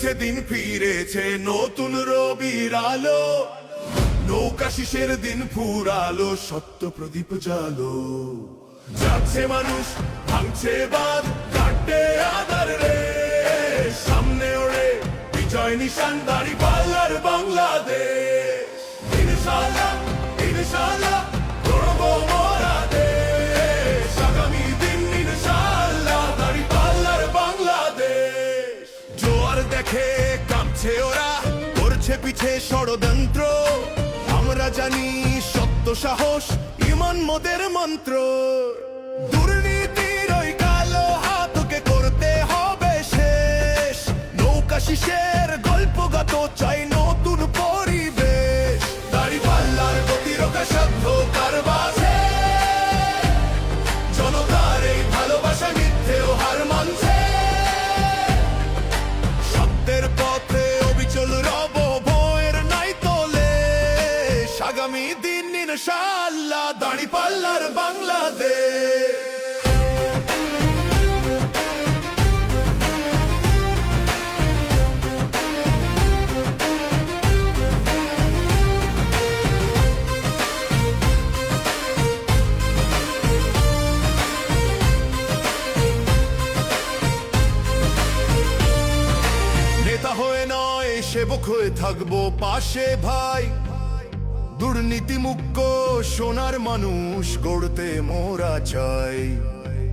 বদলেছে দিন ফিরেছে নতুন রবির আলো, নৌকা শিশের দিন ফুরালো, সত্য প্রদীপ জালো। যাচ্ছে মানুষ ভাঙছে বাঁধ, কাটে আধার রে, সামনে ওড়ে বিজয় নিশান দাঁড়িপাল্লার বাংলাদেশ। ইনশাআল্লাহ ইনশাআল্লাহ গড়বো মোরা দেশ, আগামী দিন ইনশাআল্লাহ দাঁড়িপাল্লার বাংলাদেশ। জোয়ার দেখে কাঁপছে ওরা, করছে পিছে ষড়যন্ত্র, আমরা জানি সত্য সাহস ইমান মোদের মন্ত্র। দুর্নীতির ওই কালো হাতকে করতে হবে শেষ, নৌকা শিশের গল্পগত চাই নতুন পরিবেশ। দাঁড়িপাল্লার গতিরোধা সাধ্য কারবাসে, জনতার এই ভালোবাসা মিথ্যেও হার মানছে। সত্যের পথে অবিচল রব, ভয়ের নাই তোলে, আগামী দিন ইনশাআল্লাহ দাঁড়িপাল্লার বাংলাদেশ। নেতা হয়ে নয় সেবক হয়ে থাকবো পাশে ভাই, দুর্নীতি মুক্ত সোনার মানুষ গড়তে মোরা চাই।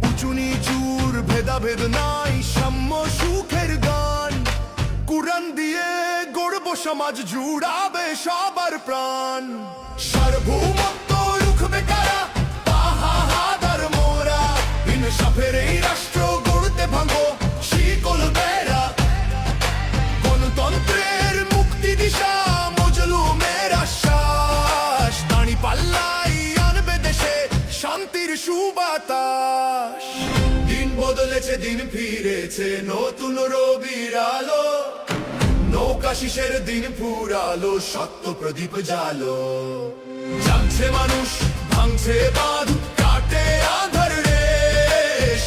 উঁচু নিচুর ভেদাভেদ নাই, সাম্য সুখের গান, কুরআন দিয়ে গড়বো সমাজ জুড়াবে সবার প্রাণ। সার্বভৌমত্ব রুখবে কারা, বাহাদার মোরা, ইনসাফের এই রাষ্ট্র গড়তে ভাঙবো শিকল বেড়া। গণতন্ত্রের মুক্তি দিশা মজলুমের আশ্বাস, দাঁড়িপাল্লাই আনবে দেশে শান্তির সুবাতাস। দিন বদলেছে দিন ফিরেছে নতুন রবির আলো, নৌকা শিশের দিন ফুরালো, সত্য প্রদীপ জালো। জাগছে মানুষ ভাঙছে বাঁধ, কাটে আধার রে,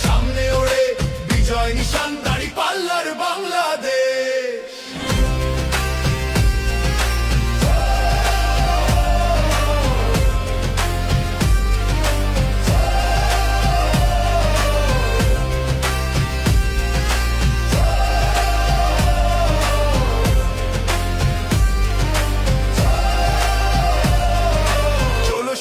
সামনে ওড়ে বিজয় নিশান দাঁড়িপাল্লার বাংলাদেশ।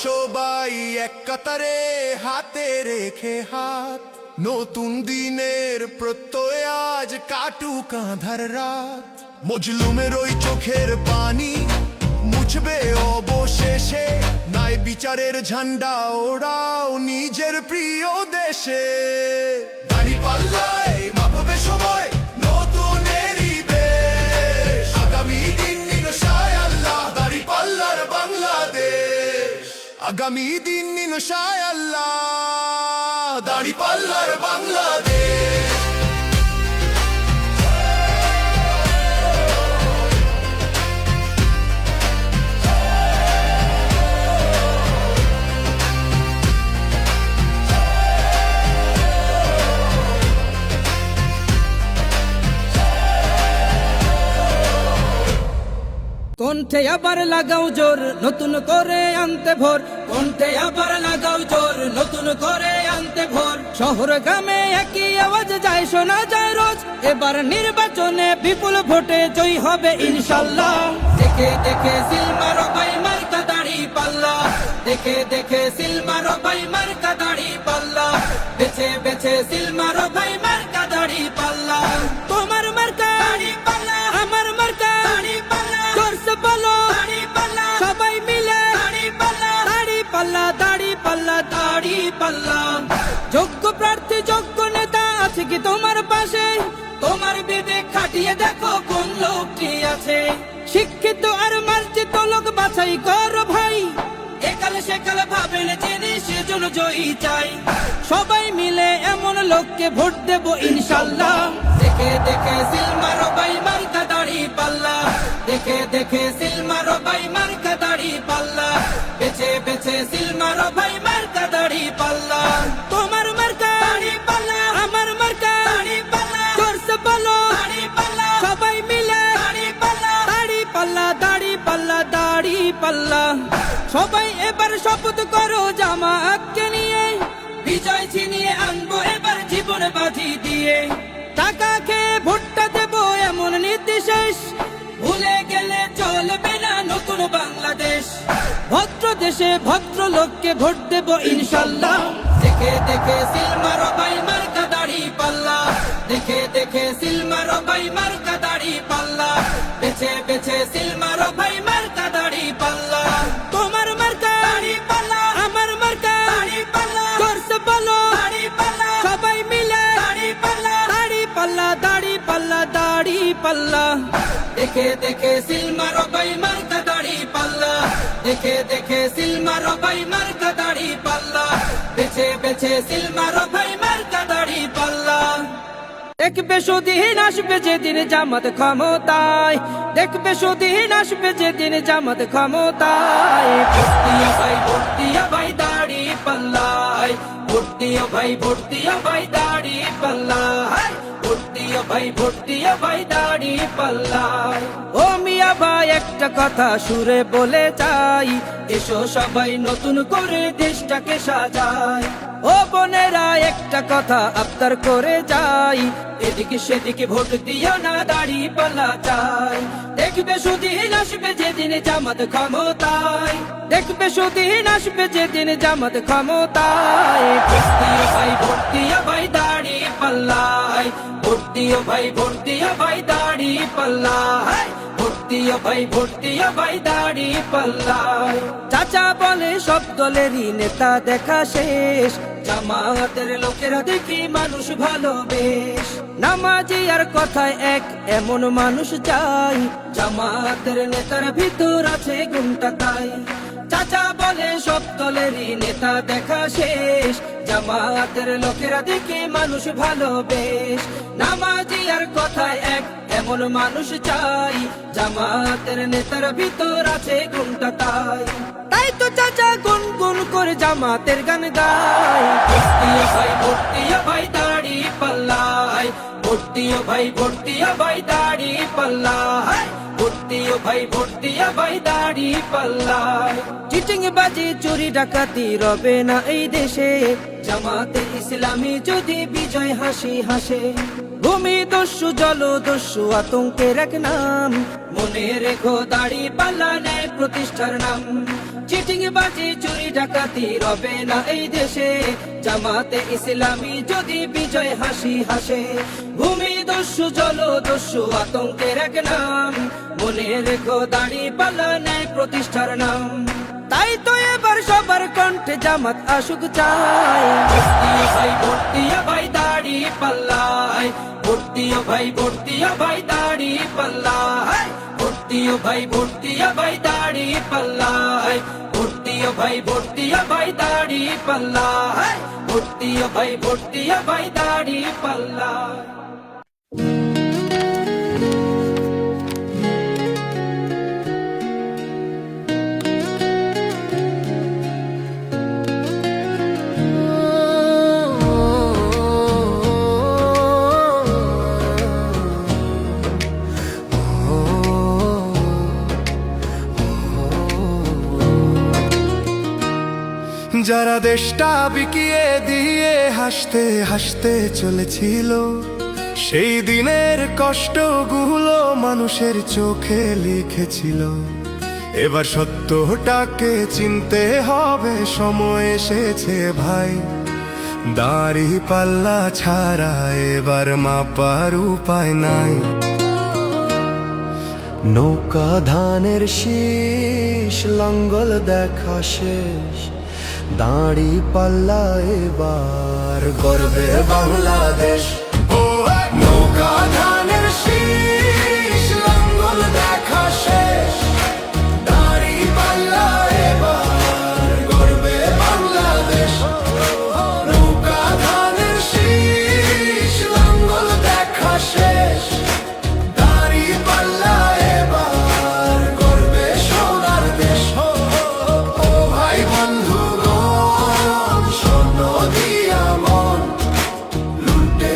সবাই এক কাতারে হাতে রেখে হাত, নতুন দিনের প্রত্যয় আজ কাটুক আঁধার রাত। মজলুমের ওই চোখের পানি মুছবে অবশেষে, নাই বিচারের ঝান্ডা ওড়াও নিজের প্রিয় দেশে। দাঁড়িপাল্লায় মাপবে সময় নতুনেরই বেশ, আগামী দিন ইনশাআল্লাহ দাঁড়িপাল্লার বাংলাদেশ। আগামী দিন ইনশাআল্লাহ দাঁড়িপাল্লার বাংলাদেশ। কণ্ঠে আবার লাগাও জোর, নতুন করে আনতে ভোর, কণ্ঠে আবার লাগাও জোর, নতুন করে আনতে ভোর। শহর গ্রামে একই আওয়াজ যায়, শোনা যায় রোজ, এবার নির্বাচনে বিপুল ভোটে জয়ী হবে ইনশাআল্লাহ। দেখে দেখে সিল মারো ভাই মার্কা দাঁড়িপাল্লা, দেখে দেখে সিল মারো ভাই মার্কা দাঁড়িপাল্লা, বেছে বেছে সিল মারো ভাই মার্কা দাঁড়িপাল্লা। তোমার মার্কা দাঁড়িপাল্লা, আমার মার্কা দাঁড়িপাল্লা, জোরসে বলো দাঁড়িপাল্লা, সবাই মিলে দাঁড়িপাল্লা, দাঁড়িপাল্লা, দাঁড়িপাল্লা, দাঁড়িপাল্লা। যোগ্য প্রার্থী যোগ্য নেতা আছে কি তোমার পাশে, তোমার বিবেক খাটিয়ে দেখো কোন লোকটি আছে। শিক্ষিত আর মার্জিত লোক বাছাই করো ভাই, একালে সেকালে ভাবেন জেনে সেজন্য জয়ী চাই। সবাই মিলে এমন লোককে ভোট দেব ইনশাআল্লাহ। দেখে দেখে সিল মারো ভাই মার্কা দাঁড়িপাল্লা, দেখে দেখে সিল মারো ভাই মার্কা দাঁড়িপাল্লা, বেছে বেছে সিল মারো ভাই মার্কা দাঁড়িপাল্লা। তোমার মার্কা দাঁড়িপাল্লা, আমার মার্কা দাঁড়িপাল্লা, জোরসে বলো দাঁড়িপাল্লা, সবাই মিলে পাল্লা। সবাই এবার শপথ করো জামাতকে নিয়ে, বিজয় ছিনিয়ে আনবো এবার জীবন বাজি দিয়ে। টাকা খেয়ে ভোটটা দেবো এমন নীতি শেষ, ভুলে গেলে চলবে না নতুন বাংলাদেশ। ভদ্র দেশে ভদ্র লোককে ভোট দেবো ইনশাল্লাহ। দেখে দেখে সিল মারো ভাই মার্কা দাড়ি পাল্লা, দেখে দেখে সিল মারো ভাই মার্কা দাড়ি পাল্লা, বেছে বেছে সিল মারো ভাই মার্কা দাড়ি পাল্লা। তোমার মার্কা দাড়ি পাল্লা, আমার মার্কা দাড়ি পাল্লা, জোরসে বলো দাড়ি পাল্লা, সবাই মিলে দাড়ি পাল্লা, দাড়ি পাল্লা, দাড়ি পাল্লা, দাড়ি পাল্লা। দেখে দেখে সিল মারো ভাই মার্কা দাড়ি পাল্লা, দেখে দেখে সিল মারো ভাই মার্কা দাড়ি পাল্লা, বেছে বেছে সিল মারো ভাই মার্কা দাড়ি পাল্লা। দেখবে সুদিন আসবে যেদিন জামাত ক্ষমতায়, দেখবে সুদিন আসবে যেদিন জামাত ক্ষমতায়। ভর্তিয়া ভাই ভর্তিয়া ভাই দাড়ি পাল্লায়, ভর্তিয়া ভাই ভর্তিয়া ভাই দাড়ি পাল্লায়, ভর্তিয়া ভাই ভর্তিয়া ভাই দাড়ি পাল্লায়। ও মিয়া ভাই একটা কথা সুরে বলে যাই, এসো সবাই নতুন করে দেশটাকে সাজাই। ও বোনেরা একটা কথা আবদার করে যাই, এদিকে সেদিকে ভোট দিও না দাড়ি পাল্লা চাই। দেখবে সুদিন আসবে যেদিন জামাত ক্ষমতায়, দেখবে সুদিন আসবে যেদিন জামাত ক্ষমতায়। ভর্তিয়া ভাই ভর্তিয়া ভাই দাড়ি পাল্লায়, ভর্তিয়া ভাই ভর্তিয়া ভাই দাড়ি পাল্লায়, ভর্তিয়া ভাই ভর্তিয়া ভাই দাড়ি পাল্লায়। চাচা বলে সব দলেরই নেতা দেখা শেষ, জামাতের লোকেরা দেখি মানুষ ভালো বেশ। নামাজি আর কথায় এক এমন মানুষ চাই, জামাতের নেতার ভিতর আছে গুণটা তাই। চাচা বলে সব দলেরই নেতা দেখা শেষ, জামাতের লোকেরা দেখি মানুষ ভালো বেশ। নামাজি আর কথায় এক এমন মানুষ চাই, জামাতের নেতার ভিতর আছে গুণটা তাই। তাই তো চাচা গুন গুন করে জামাতের গান গায়। ভর্তিয়া ভাই ভর্তিয়া ভাই দাড়ি পাল্লায়, ভর্তিয়া ভাই ভর্তিয়া ভাই দাড়ি পাল্লায়, ভর্তিয়া ভাই ভর্তিয়া ভাই দাড়ি পাল্লায়। চিটিং বাজি চুরি ডাকাতি রবে না এই দেশে, জামাতে ইসলামী যদি বিজয় হাসি হাসে। ভূমি দস্যু জল দস্যু আতঙ্কের এক নাম, মনে রেখো দাড়ি পাল্লা ন্যায় প্রতিষ্ঠার নাম। চিটিং বাজি চুরি ডাকাতি রবে না এই দেশে, জামাতে ইসলামী যদি বিজয় হাসি হাসে। ভূমি দস্যু জল দস্যু আতঙ্কের এক নাম, মনে রেখো দাড়ি পাল্লা ন্যায় প্রতিষ্ঠার নাম। তাই তো এবার সবার কণ্ঠে জামাত আসুক চাই। ভর্তিয়া ভাই ভর্তিয়া ভাই দাড়ি পাল্লায়, ভর্তিয়া ভাই ভর্তিয়া ভাই দাড়ি পাল্লায়, ভর্তিয়া ভাই ভর্তিয়া ভাই দাড়ি পাল্লায়, ভর্তিয়া ভাই ভর্তিয়া ভাই দাড়ি পাল্লায়, ভর্তিয়া ভাই ভর্তিয়া ভাই দাড়ি পাল্লায়। যারা দেশটা বিকিয়ে দিয়ে হাসতে হাসতে চলেছিল, সেই দিনের কষ্টগুলো মানুষের চোখে লিখেছিল। এবার সত্যটাকে চিনতে হবে, সময় এসেছে ভাই। দাড়ি পাল্লা ছাড়া এবার মাপার উপায় নাই। নৌকা ধানের শীষ লাঙ্গল দেখা শেষ, দাড়ি পাল্লা এবার গর্বে বাংলাদেশ। নৌকা ধানের শীষ লাঙ্গল দেখা শেষ, দাড়ি পাল্লা এবার গর্বে বাংলাদেশ। নৌকা ধানের শীষ লাঙ্গল দেখা শেষ, দাড়ি পাল্লা এবার গর্বে সোনার দেশ। ও ভাই বন্ধু দিয়া মন লুটে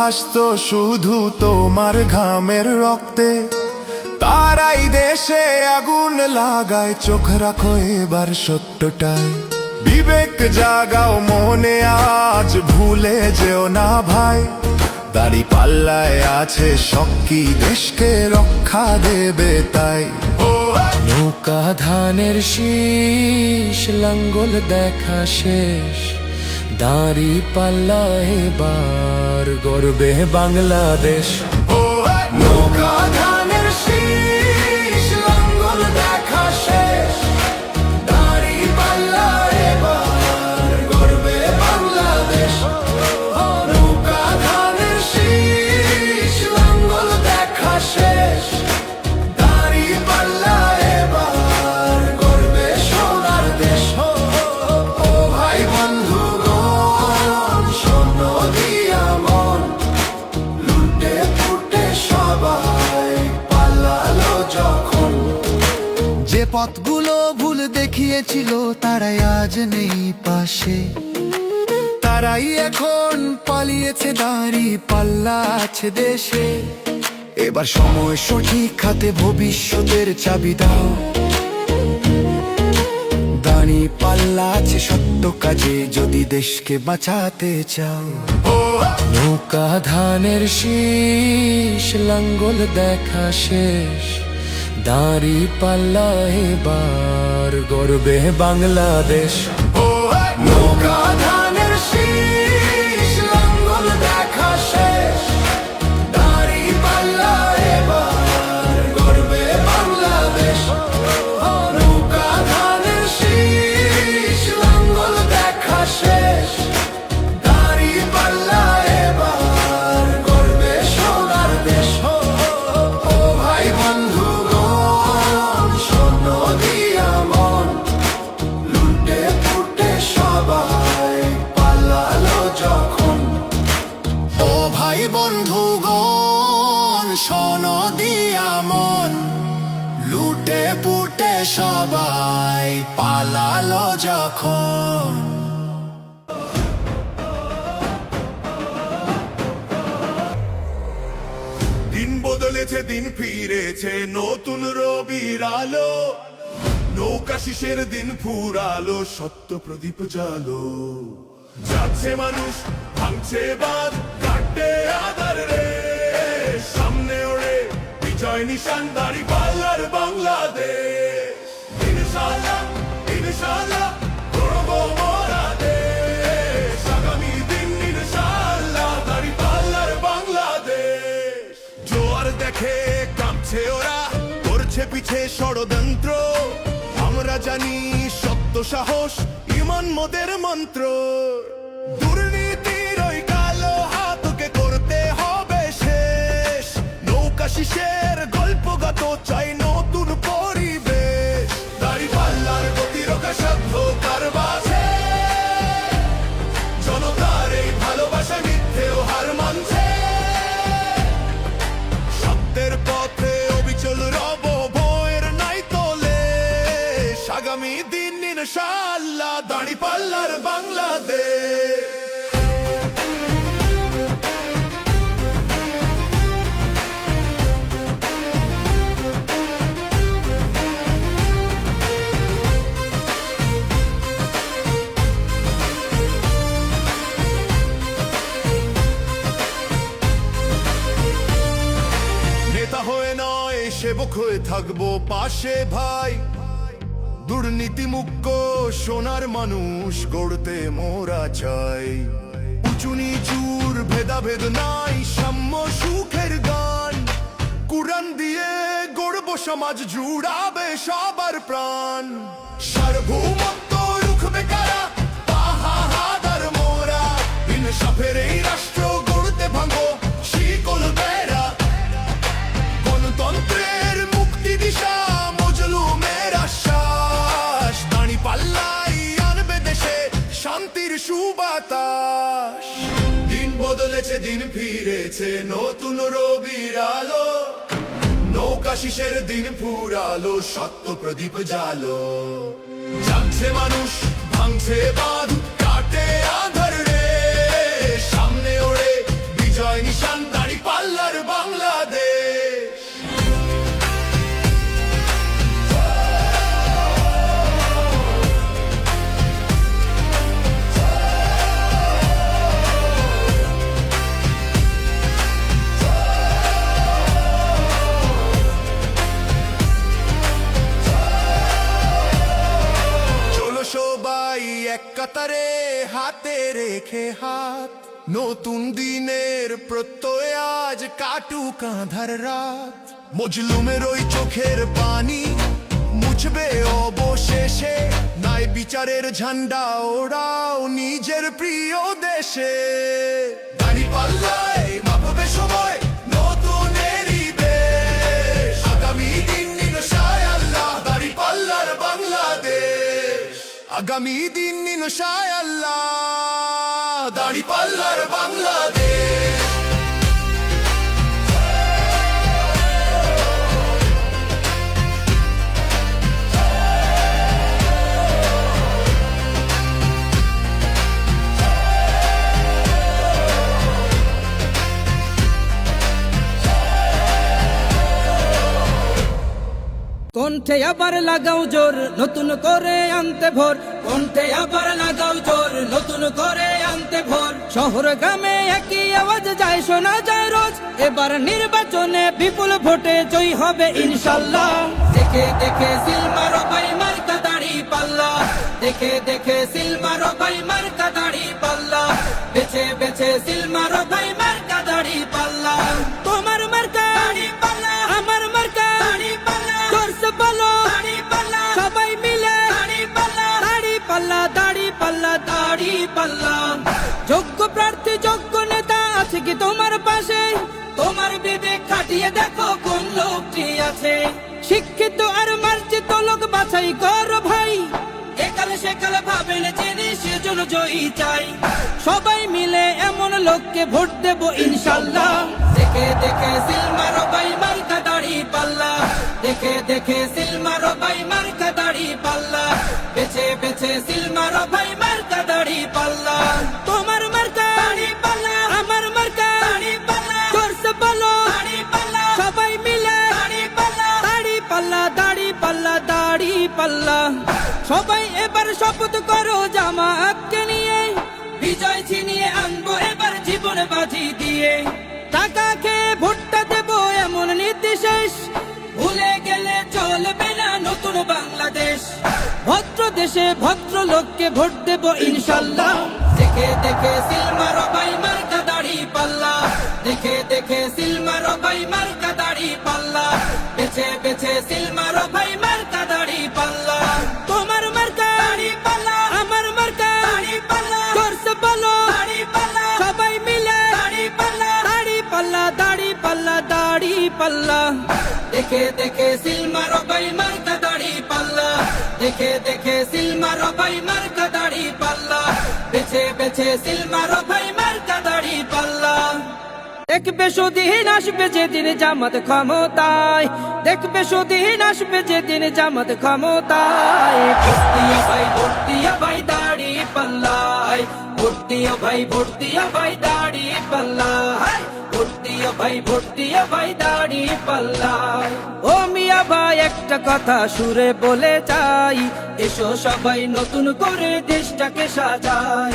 ভাসতো শুধু তোমার ঘামের রক্তে, তারাই দেশে আগুন লাগায়। চোখ রাখো এবার সত্যটাই, বিবেক জাগাও মনে, আজ ভুলে যেও না ভাই। দাড়ি পাল্লায় আছে শক্তি, দেশকে রক্ষা দেবে তাই। নৌকা ধানের শীষ, লাঙ্গল দেখা শেষ, দাঁড়ি পাল্লা এবার গর্বে বাংলাদেশ। নৌকা ধানের শীষ, লাঙ্গল দেখা শেষ, দাড়ি পাল্লা এবার গর্বে বাংলাদেশ। নৌকা ধানের শীষ, লাঙ্গল দেখা শেষ, দাড়ি পাল্লা এবার গর্বে সোনার দেশ। ও ভাই বন্ধুগণ, শোনো দিয়া মন, লুটে পুটে সবাই পালালো যখন। যে পথগুলো ভুল দেখিয়েছিল তারাই আজ নেই পাশে, তারাই এখন পালিয়েছে, দাঁড়ি পাল্লা আছে দেশে। এবার সময় সঠিক হাতে, ভবিষ্যতের চাবি দাও। দাঁড়ি পাল্লা আছে সত্য কাজে, যদি দেশকে বাঁচাতে চাও। নৌকা ধানের শীষ, লাঙ্গল দেখা শেষ, দাঁড়ি পাল্লা এবার গর্বে বাংলাদেশ। নৌকা ধানের শীষ, লাঙ্গল দেখা শেষ, দাড়ি পাল্লা এবার গর্বে বাংলাদেশ। নৌকা ধানের শীষ, লাঙ্গল দেখা শেষ, দাড়ি পাল্লা এবার গর্বে সোনার দেশ। ও ভাই বন্ধুগণ, শোনো দিয়া মন, লুটে পুটে সবাই পালালো যখন। ও ভাই বন্ধুগণ, শোনো দিয়া মন, লুটে পুটে সবাই পালালো যখন। দিন বদলেছে, দিন ফিরেছে, নতুন রবির আলো। নৌকা শিশের দিন ফুরালো, সত্য প্রদীপ জালো। যাচ্ছে মানুষ, ভাঙছে বাঁধ, কাটে আধার রে। সামনে ওড়ে বিজয় নিশান, দাড়ি পাল্লার বাংলাদেশ। ইনশাআল্লাহ, ইনশাআল্লাহ করবো মোরা দেশ। আগামী দিন ইনশাআল্লাহ, দাড়ি পাল্লার বাংলাদেশ। জোয়ার দেখে কাঁপছে ওরা, করছে পিছে ষড়যন্ত্র। আমরা জানি সত্য সাহস, ইমান মোদের মন্ত্র। দুর্নীতির ওই কালো হাতকে করতে হবে শেষ। নৌকা শিশের গল্পগত চাই নতুন পরিবেশ। দাড়ি পাল্লার প্রতিরক্ষা সাধ্য কার বাজে, জনতার এই ভালোবাসা মিথ্যেও হার মানছে। সত্যের পথে অবিচল রব, ভয়ের নাই তোলে। আগামী দিন ইনশাআল্লাহ, দাড়ি পাল্লার বাংলাদেশ। নেতা হয়ে নয়, সেবক হয়ে থাকবো পাশে ভাই। দুর্নীতি মুক্ত সোনার মানুষ গড়তে মোরা চাই। উঁচু নিচুর ভেদাভেদ নাই, সাম্য সুখের গান। কুরআন দিয়ে গড়ব সমাজ, জুড়াবে সবার প্রাণ। সার্বভৌমত্ব রুখবে কারা, পাহাড় মোরা। ইনসাফের এই রাষ্ট্র গড়তে ভাঙো শিকল বেড়া। গণতন্ত্রের মুক্তি দিশা, মজলুমের আশ্বাস। দাড়ি পাল্লাই আনবে দেশে শান্তির সুবাতাস। দিন বদলেছে, দিন ফিরেছে, নতুন রবির আলো। নৌকা শিশের দিন ফুরালো, সত্য প্রদীপ জালো। জাগছে মানুষ, ভাঙছে বাঁধ, কাটে আধার রে। সামনে ওড়ে বিজয় নিশান। এক কাতারে হাতে রেখে হাত, নতুন দিনের প্রত্যয় আজ কাটুক আঁধার রাত। মজলুমের ওই চোখের পানি মুছবে অবশেষে, নাই বিচারের ঝান্ডা ওড়াও নিজের প্রিয় দেশে। দাঁড়িপাল্লায় মাপবে সময় নতুনেরই দেশ, আগামী দিন নিনশায় আল্লাহ দাঁড়িপাল্লার বাংলাদেশ। আগামী দিন নিনশায় আল্লাহ দাঁড়িপাল্লার বাংলাদেশ। কণ্ঠে আবার লাগাও জোর নতুন করে আনতে ভোর, কণ্ঠে আবার লাগাও জোর নতুন করে আনতে ভোর। শহর গ্রামে একই আওয়াজ যায় শোনা যায় রোজ, এবার নির্বাচনে বিপুল ভোটে জয়ী হবে ইনশাল্লাহ। দেখে দেখে সিল মারো ভাই মার্কা দাড়ি পাল্লা, দেখে দেখে সিল মারো ভাই মার্কা দাড়ি পাল্লা, বেছে বেছে সিল মারো ভাই মার্কা দাড়ি পাল্লা। তোমার মার্কা দাড়ি পাল্লা, আমার মার্কা দাড়ি পাল্লা, জোরসে বলো দাড়ি পাল্লা, সবাই মিলে দাড়ি পাল্লা, দাড়ি পাল্লা, দাড়ি পাল্লা, দাড়ি পাল্লা। যোগ্য প্রার্থী যোগ্য নেতা আছে কি তোমার পাশে? তোমার বিবেক খাটিয়ে দেখো কোন লোকটি আছে। শিক্ষিত আর মার্জিত লোক বাছাই করো ভাই, একালে সেকালে ভাবেন জেনে সেজন্য জয়ী চাই। সবাই মিলে এমন লোককে ভোট দেব ইনশাল্লাহ। দেখে দেখে সিল মারো ভাই মার্কা দাড়ি পাল্লা, দেখে দেখে সিল মারো ভাই মার্কা দাড়ি পাল্লা, বেছে বেছে সিল মারো ভাই মার্কা দাড়ি পাল্লা। তোমার মার্কা দাড়ি পাল্লা, আমার মার্কা দাড়ি পাল্লা, জোরসে বলো দাড়ি পাল্লা, সবাই মিলে দাড়ি পাল্লা, দাড়ি পাল্লা, দাড়ি পাল্লা, দাড়ি পাল্লা। সবাই এবার শপথ করো জামাতকে নিয়ে, বিজয় ছিনিয়ে আনবো এবার জীবন বাজি দিয়ে। টাকা খেয়ে ভোটটা দেবো এমন নীতি শেষ, ভুলে গেলে চলবে না নতুন বাংলাদেশ। ভদ্র দেশে ভদ্র লোককে ভোট দেবো ইনশাল্লাহ। দেখে দেখে সিল মারো ভাই মার্কা দাড়ি পাল্লা, দেখে দেখে সিল মারো ভাই মার্কা দাড়ি পাল্লা, বেছে বেছে সিল মারো ভাই মার্কা দাড়ি পাল্লা। তোমার মার্কা দাড়ি পাল্লা, আমার মার্কা দাড়ি পাল্লা, জোরসে বলো দাড়ি পাল্লা, সবাই মিলে দাড়ি পাল্লা, দাড়ি পাল্লা, দাড়ি পাল্লা, দাড়ি পাল্লা। দেখে দেখে সিল মারো ভাই মার্কা দাড়ি পাল্লা, দেখে দেখে সিল মারো ভাই মার্কা দাড়ি পাল্লা, বেছে বেছে সিল মারো ভাই মার্কা দাড়ি পাল্লা। দেখবে সুদিন আসবে যেদিন জামাত ক্ষমতায়, দেখবে সুদিন আসবে যেদিন জামাত ক্ষমতায়। ভোট দিও ভাই, ভোট দিও ভাই দাড়ি পাল্লায়, ভোট দিও ভাই, ভোট দিও ভাই দাড়ি পাল্লায়, ভোট দিও ভাই, ভোট দিও ভাই দাড়ি পাল্লায়। ও মিয়া ভাই একটা কথা সুরে বলে যাই, এসো সবাই নতুন করে দেশটাকে সাজাই।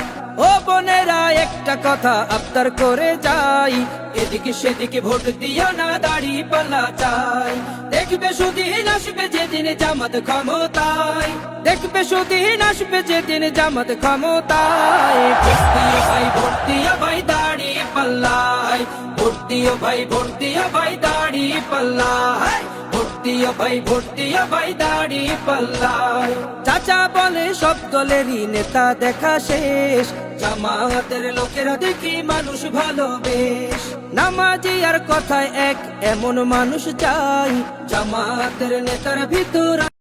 ও বোনেরা একটা কথা আবদার করে যাই, এদিকে সেদিকে ভোট দিও না দাড়ি পাল্লা চাই। দেখবে সুদিন আসবে যেদিন জামাত ক্ষমতায়, দেখবে সুদিন আসবে যেদিন জামাত ক্ষমতায়। ভোট দিও ভাই, ভোট দিও ভাই দাড়ি পাল্লায়, ভোট দিও ভাই, ভোট দিও ভাই দাড়ি পাল্লায়, ভোট দিও ভাই, ভোট দিও ভাই দাড়ি পাল্লায়। চাচা বলে সব দলেরই নেতা দেখা শেষ, জামাতের লোকেরা দেখি মানুষ ভালো বেশ। নামাজি আর কথায় এক এমন মানুষ চাই, জামাতের নেতার ভিতর